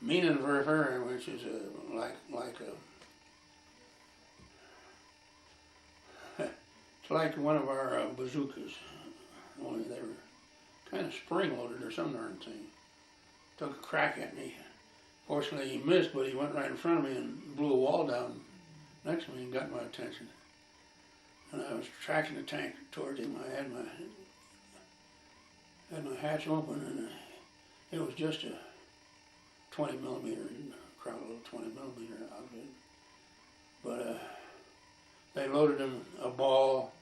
Minenwerfer, which is like a it's like one of our bazookas, only they were kind of spring-loaded or some darn thing. Took a crack at me. Fortunately, he missed, but he went right in front of me and blew a wall down next to me and got my attention. And I was tracking the tank towards him. I had my hatch open, and it was just a 20 millimeter, crowd little 20 millimeter outfit. But they loaded him a ball,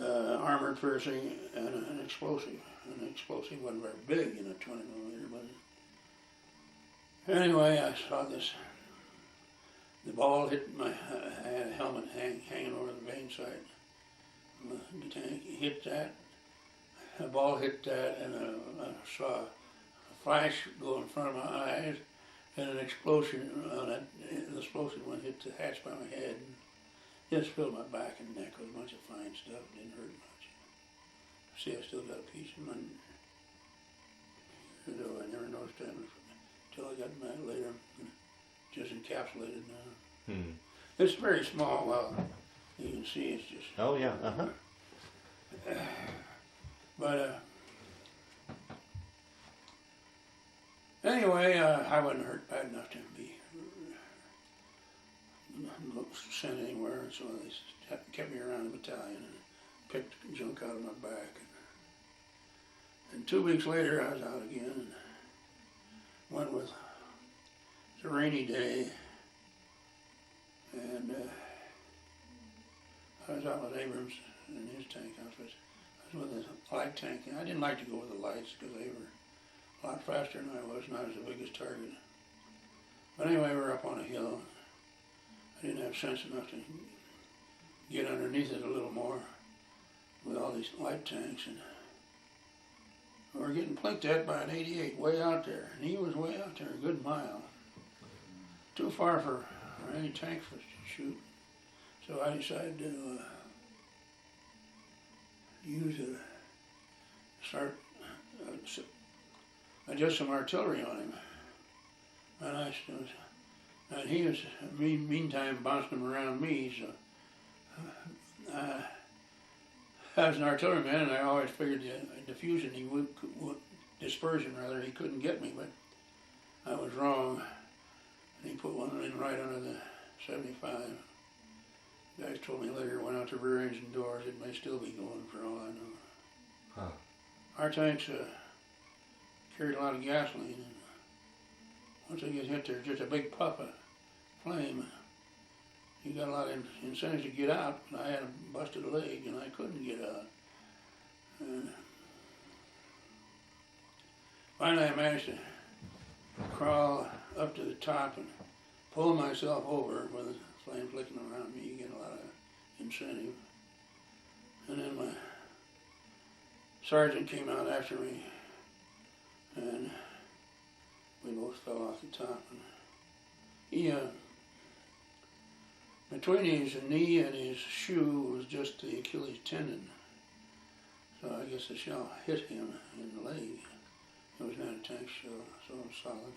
armored piercing, and an explosive. An explosive wasn't very big in a 20 millimeter, but anyway, I saw this. The ball hit my, I had a helmet hanging over the main sight. The tank hit that. The ball hit that, and I saw a flash go in front of my eyes, and an explosion on it. The explosion one hit the hatch by my head, and just filled my back and neck with a bunch of fine stuff. It didn't hurt much. See, I still got a piece of my. I never noticed that until I got back later. Just encapsulated now. It's very small. Well, you can see it's just. Oh yeah. But anyway, I wasn't hurt bad enough to be sent anywhere, so they kept me around the battalion and picked junk out of my back. And 2 weeks later, I was out again and went with. It was a rainy day, and I was out with Abrams in his tank. I was with a light tank. I didn't like to go with the lights because they were a lot faster than I was, and I was the biggest target. But anyway, we were up on a hill. I didn't have sense enough to get underneath it a little more with all these light tanks, and we were getting plinked at by an 88 way out there, and he was way out there, a good mile. Too far for any tank to shoot, so I decided to start adjust some artillery on him, and he was meantime bouncing them around me. So I was an artilleryman, and I always figured the diffusion dispersion rather, he couldn't get me, but I was wrong. And he put one in right under the 75. Guys told me later it went out the rear engine doors. It may still be going for all I know. Huh. Our tanks carried a lot of gasoline, and once they get hit, there's just a big puff of flame. You got a lot of incentive to get out, but I had a busted leg and I couldn't get out. And finally I managed to crawl up to the top and pull myself over with the flames licking around me. You get a lot of incentive. And then my sergeant came out after me, and we both fell off the top. And he, between his knee and his shoe was just the Achilles tendon. So I guess the shell hit him in the leg. It was not a tank shell, so it was solid.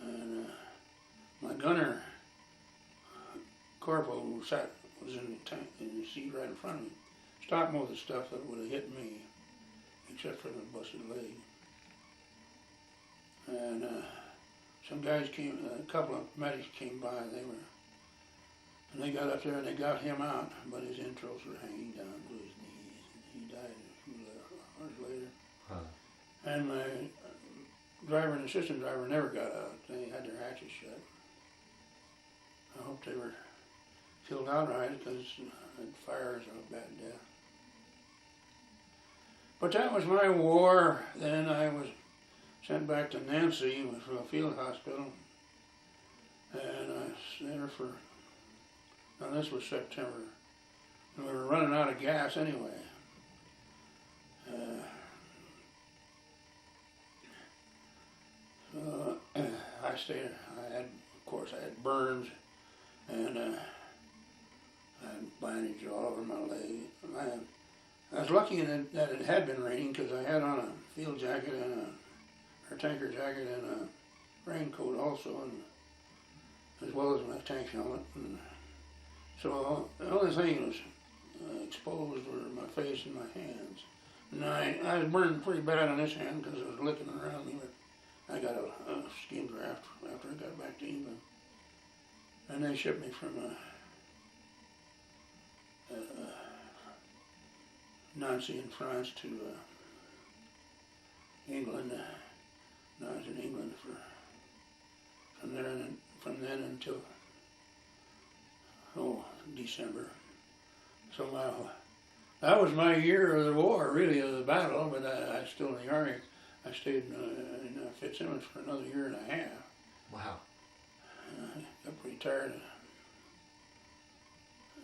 And my gunner, corporal, who was in the tank, in the seat right in front of me, stopped most of the stuff that would have hit me, except for the busted leg. And some guys came, a couple of medics came by, and they got up there and they got him out, but his entrails were hanging down to his knees. He died a few hours later. Huh. And my driver and assistant driver never got out. They had their hatches shut. I hope they were killed outright, because fire is a bad death. But that was my war. Then I was sent back to Nancy for a field hospital, and I was there for, now this was September, and we were running out of gas anyway. So I stayed, I had burns, and I had bandage all over my leg. I was lucky that it had been raining, because I had on a field jacket and a a tanker jacket and a raincoat also, and as well as my tank helmet. And so the only thing that was exposed were my face and my hands. And I was burned pretty bad on this hand because I was licking around me, but I got a skin graft after I got back to England. And they shipped me from Nancy in France to England. And I was in England from then until December. So that was my year of the war, really, of the battle. But I still in the Army. I stayed in Fitzsimmons for another year and a half. Wow. I got pretty tired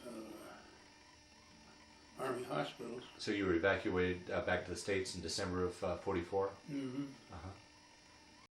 of Army hospitals. So you were evacuated back to the States in December of '44? Mm-hmm. Uh-huh.